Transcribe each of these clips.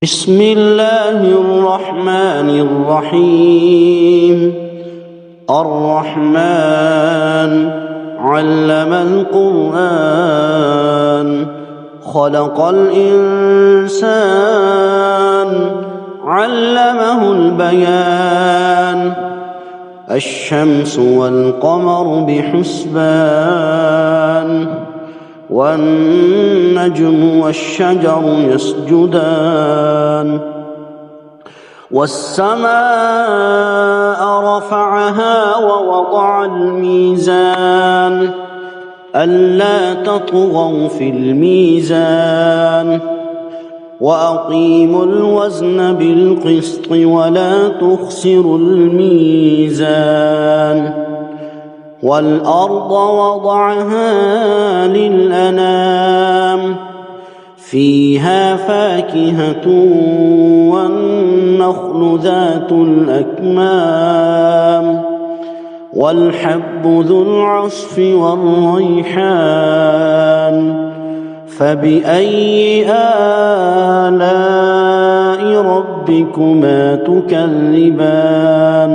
بسم الله الرحمن الرحيم. الرحمن علم القرآن خلق الإنسان علمه البيان. الشمس والقمر بحسبان والنجم والشجر يسجدان. والسماء رفعها ووضع الميزان ألا تطغوا في الميزان وأقيموا الوزن بالقسط ولا تخسروا الميزان. والأرض وضعها للأنام فيها فاكهة والنخل ذات الأكمام والحب ذو العصف والريحان. فبأي آلاء ربكما تكذبان؟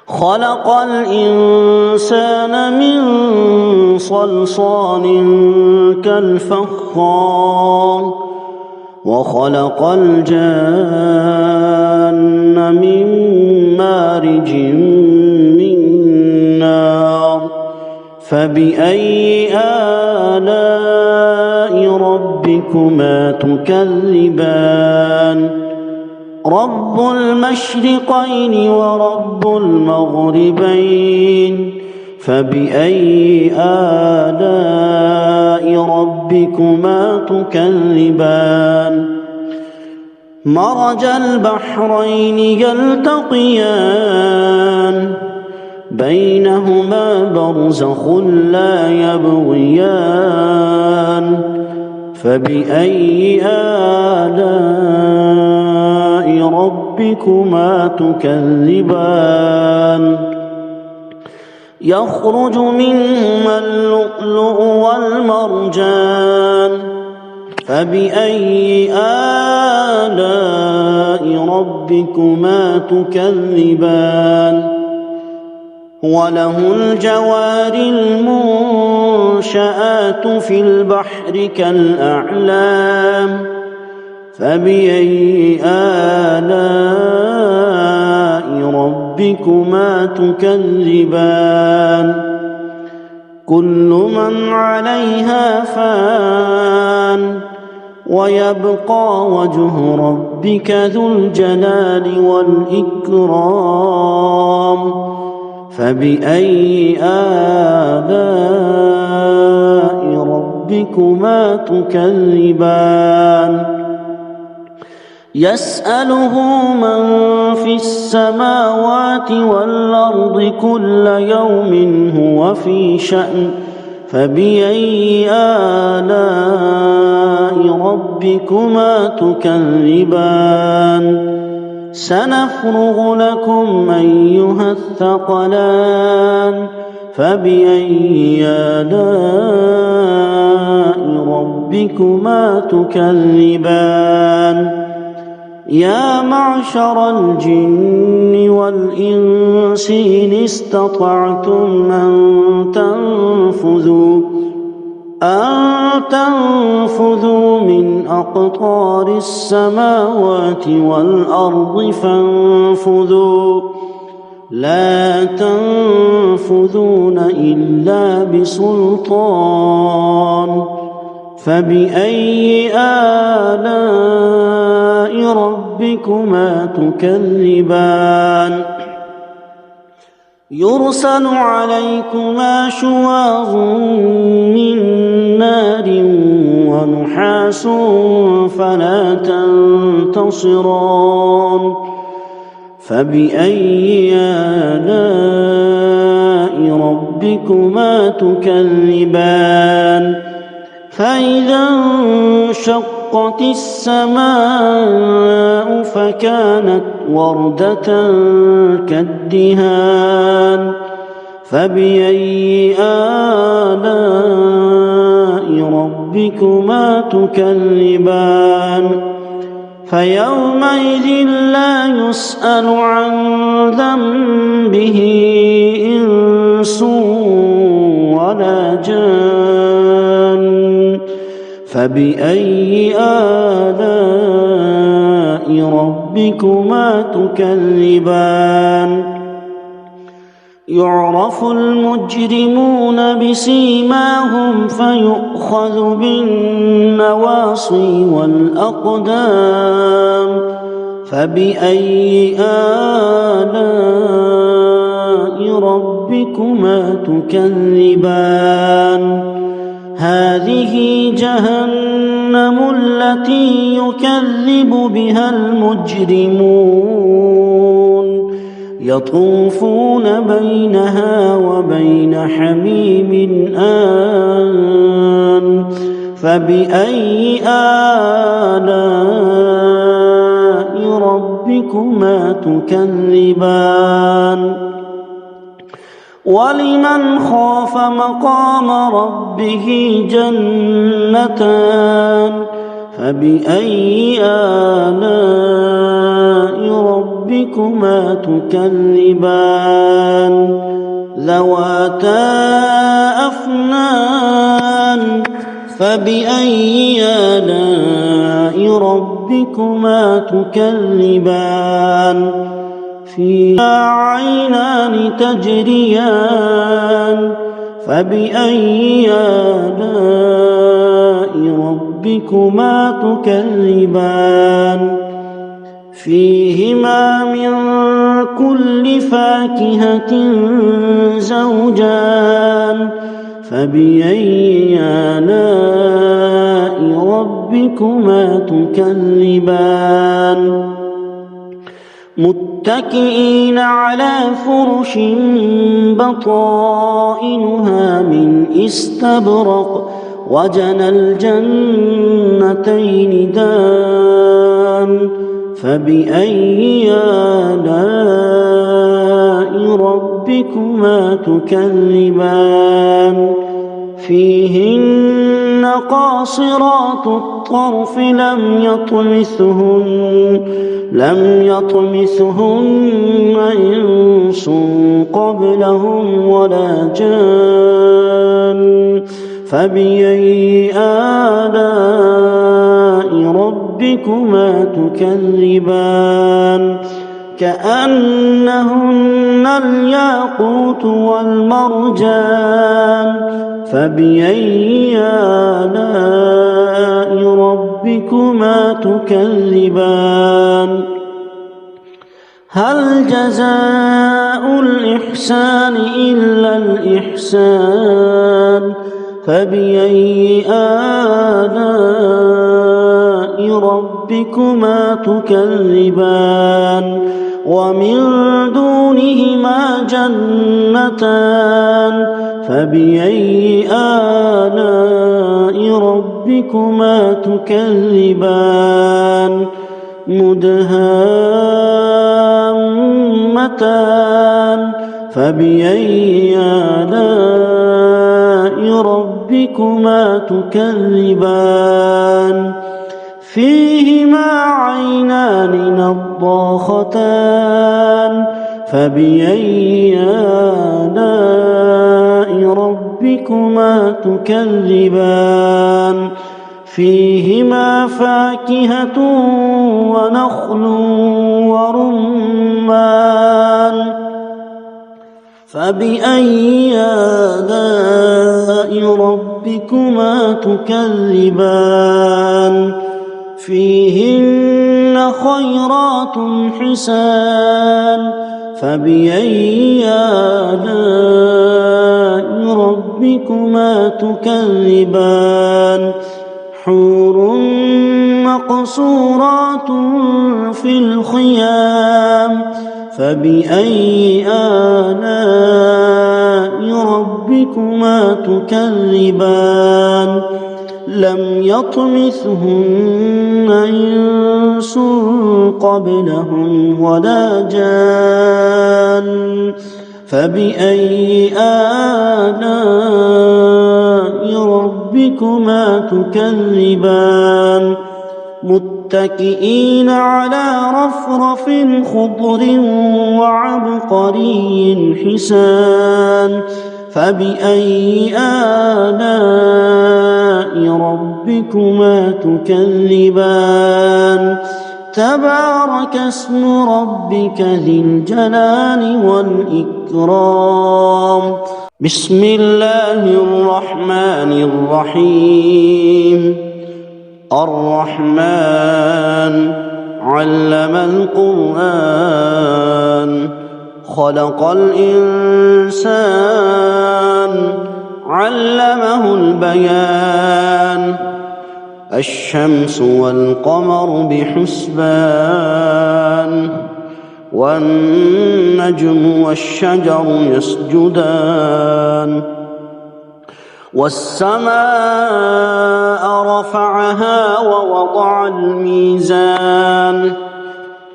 خلق الإنسان من صلصال كالفخار وخلق الجان من مارج من نار. فبأي آلاء ربكما تكذبان؟ رب المشرقين ورب المغربين. فبأي آلاء ربكما تكذبان؟ مرج البحرين يلتقيان بينهما برزخ لا يبغيان. فبأي آلاء ربكما تكذبان؟ يخرج منهما اللؤلؤ والمرجان. فبأي آلاء ربكما تكذبان؟ وله الجوار المنشآت في البحر كالأعلام. فبأي آلاء ربكما تكذبان؟ كل من عليها فان ويبقى وجه ربك ذو الجلال والإكرام. فبأي آلاء ربكما تكذبان؟ يسأله من في السماوات والأرض كل يوم هو في شأن. فبأي آلاء ربكما تكذبان؟ سنفرغ لكم أيها الثقلان. فبأي آلاء ربكما تكذبان؟ يا معشر الجن والإنس إن استطعتم أن تنفذوا من أقطار السماوات والأرض فانفذوا لا تنفذون إلا بسلطان. فبأي آلاء ربكما تكذبان؟ يرسل عليكما شواظ من نار ونحاس فلا تنتصران. فبأي آلاء ربكما تكذبان؟ فإذا انشقت السماء فكانت وردة كالدهان. فبأي آلاء ربكما ربكما تكذبان فيومئذ لا يسأل عن ذنبه إنس ولا جان فبأي آلاء ربكما تكذبان يعرف المجرمون بسيماهم فيؤخذ بالنواصي والأقدام فبأي آلاء ربكما تكذبان هذه جهنم التي يكذب بها المجرمون يطوفون بينها وبين حميم آن فبأي آلاء ربكما تكذبان ولمن خاف مقام ربه جنتان فبأي آلاء ربكما تكذبان ذواتا أفنان فبأي آلاء ربكما تكذبان فيها عينان تجريان فبأي آلاء ربكما تكذبان فيهما من كل فاكهة زوجان فبأي آلاء ربكما تكذبان متكئين على فرش بطائنها من استبرق وجنى الجنتين دان فبأي آلاء ربكما تكذبان فيهن قاصرات الطرف لم يطمثهن إنس قبلهم ولا جان فبأي آلاء ربكما تكذبان كأنهن الياقوت والمرجان فبأي آلاء ربكما تكذبان هل جزاء الإحسان إلا الإحسان فبأي آلاء ربكما تكذبان ومن دونهما جنتان فبأي آلاء ربكما تكذبان مدهامتان فبأي آلاء ربكما تكذبان فيهما عينان نضاختان فبأي آلاء ربكما تكذبان فيهما فاكهة ونخل ورمان فبأي آلاء ربكما تكذبان فيهن خيرات حسان فبأي آلاء ربكما تكذبان حور مقصورات في الخيام فبأي آلاء ربكما تكذبان لم يطمثهن إنس قبلهم ولا جان فبأي آلاء ربكما ربكما تكذبان متكئين على رفرف خضر وعبقري حسان فبأي آلاء ربكما تكذبان تبارك اسم ربك ذي الجلال والإكرام بسم الله الرحمن الرحيم الرحمن علم القرآن خلق الإنسان علمه البيان الشمس والقمر بحسبان والنجم والشجر يسجدان والسماء رفعها ووضع الميزان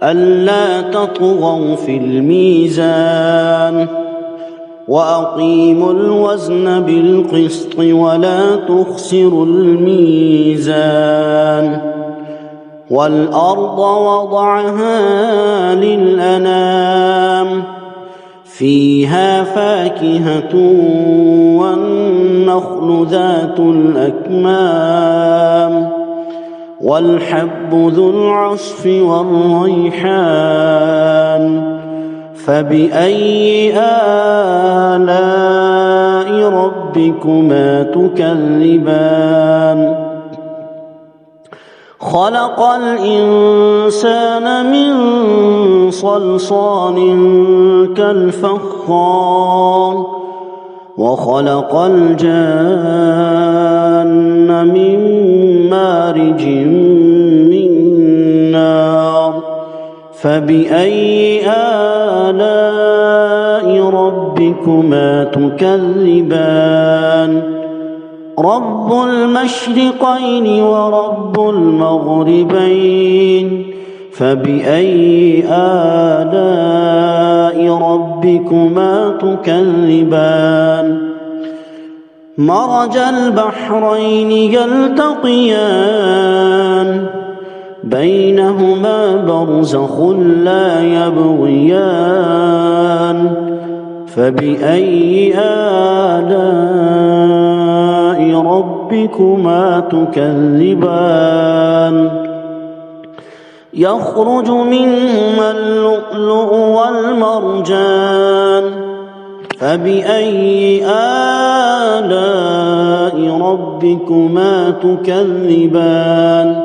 ألا تطغوا في الميزان وأقيموا الوزن بالقسط ولا تخسروا الميزان والأرض وضعها للأنام فيها فاكهة والنخل ذات الأكمام والحب ذو العصف والريحان فبأي آلاء ربكما تكذبان خلق الإنسان من صلصال كالفخار وخلق الجان من مارج من نار فبأي آلاء ربكما تكذبان رب المشرقين ورب المغربين فبأي آلاء ربكما تكذبان مرج البحرين يلتقيان بينهما برزخ لا يبغيان فبأي آلاء ربكما تكذبان يخرج منهما اللؤلؤ والمرجان فبأي آلاء ربكما تكذبان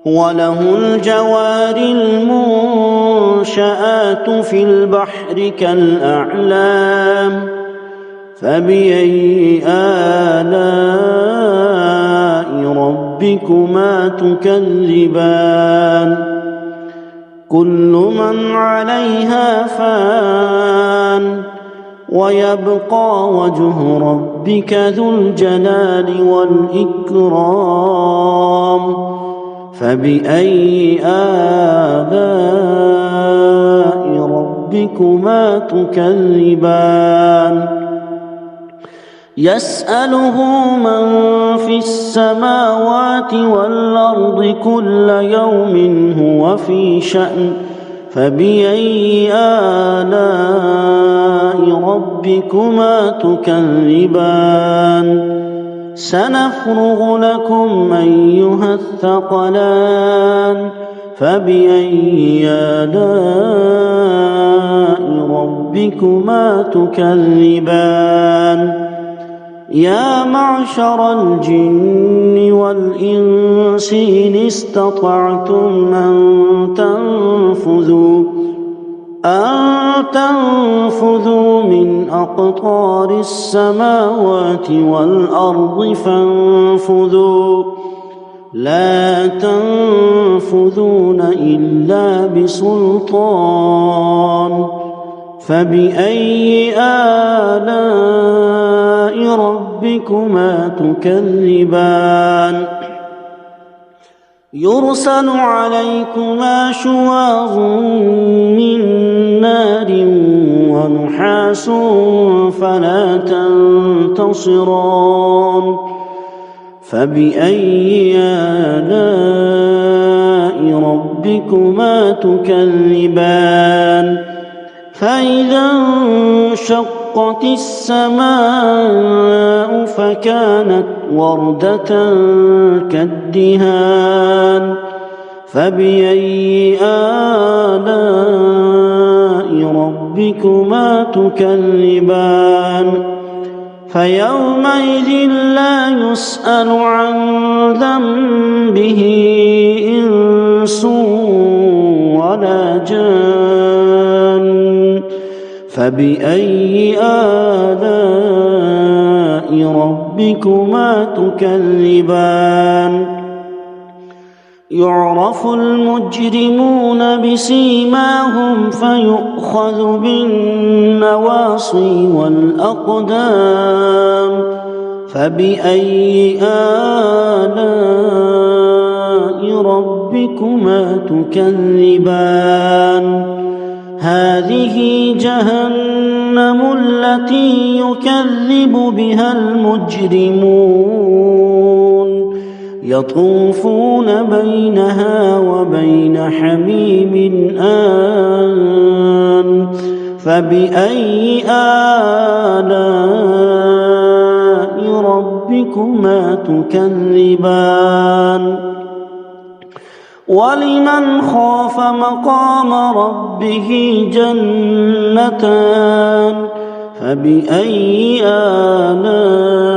وله الجوار المنشآت في البحر كالأعلام فبأي آلاء ربكما تكذبان كل من عليها فان ويبقى وجه ربك ذو الجلال والإكرام فبأي آلاء ربكما تكذبان يسأله من في السماوات والأرض كل يوم هو في شأن فبأي آلاء ربكما تكذبان سنفرغ لكم أيها الثقلان فبأي آلاء ربكما تكذبان يا معشر الجن والإنس إن استطعتم أن تنفذوا من أقطار السماوات والأرض فانفذوا لا تنفذون إلا بسلطان فبأي آلاء ربكما تكذبان يرسل عليكما شواظ من نار ونحاس فلا تنتصران فبأي آلاء ربكما تكذبان فإذا انشقت السماء فكانت وردة كالدهان فبأي آلاء ربكما تكذبان فيومئذ لا يسأل عن ذنبه إنس ولا جان فبأي آلاء ربكما تكذبان يعرف المجرمون بسيماهم فيؤخذ بالنواصي والأقدام فبأي آلاء ربكما تكذبان هذه جهنم التي يكذب بها المجرمون يطوفون بينها وبين حميم آن فبأي آلاء ربكما تكذبان ولمن خاف مقام ربه جنتان فبأي آلاء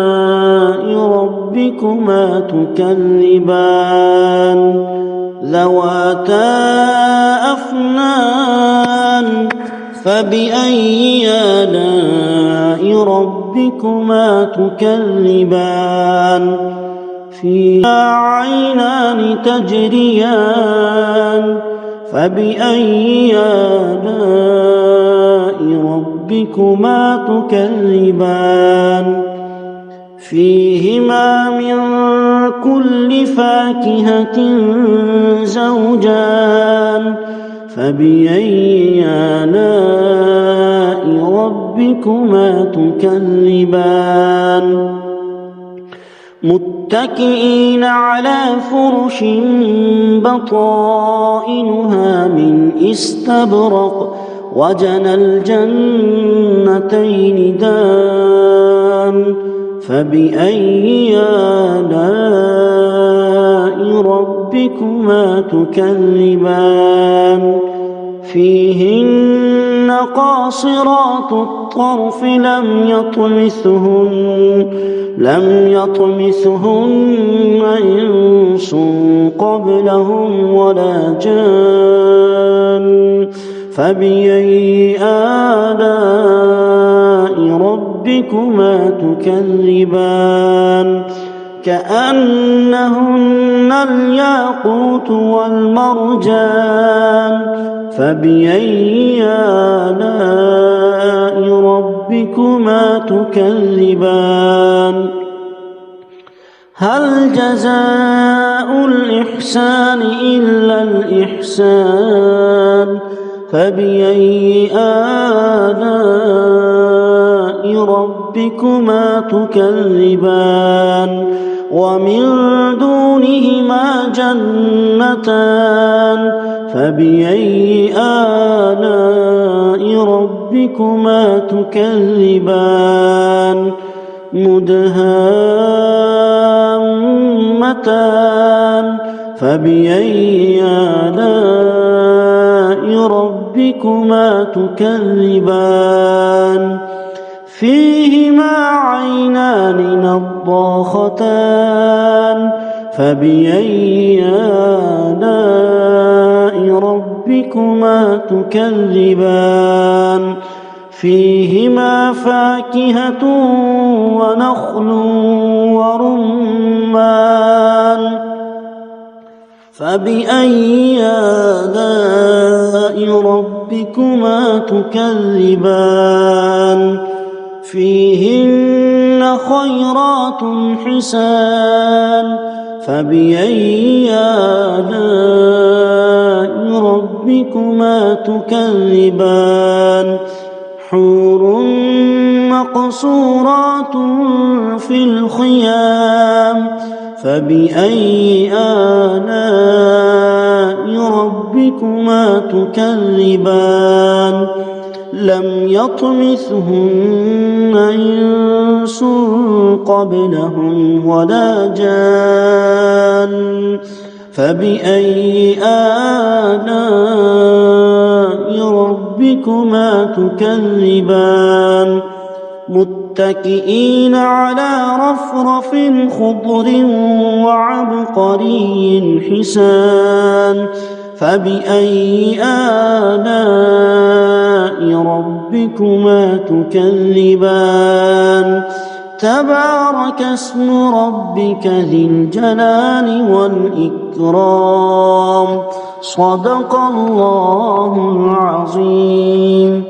ربكما تكذبان ذواتا أفنان فبأي آلاء ربكما تكذبان فيها عينان تجريان فبأي آلاء ربكما تكذبان فيهما من كل فاكهة زوجان فبأي آلاء ربكما تكذبان متكئين على فرش بطائنها من استبرق وجنى الجنتين دان فبأي آلاء ربكما تكذبان فيهن قاصرات الطرف لم يطمثهن إنس قبلهم ولا جان فبأي آلاء ربكما تكذبان كأنهن الياقوت والمرجان فبأي آلاء ربكما تكذبان هل جزاء الإحسان إلا الإحسان فبأي آلاء ربكما تكذبان ومن دونهما جنتان فبأي آلاء ربكما تكذبان مدهامتان فبأي آلاء ربكما تكذبان فيهما عينان نضاختان فبأي آلاء ربكما تكذبان فيهما فاكهة ونخل ورمان فبأي آلاء ربكما تكذبان فيهن خيرات حسان فبأي آلاء ربكما تكذبان حور مقصورات في الخيام فبأي آلاء ربكما تكذبان لم يطمثهن إنس قبلهم ولا جان فبأي آلاء ربكما تكذبان متكئين على رفرف خضر وعبقري حسان فبأي آلاء ربكما تكذبان تبارك اسم ربك ذي الجلال والإكرام صدق الله العظيم.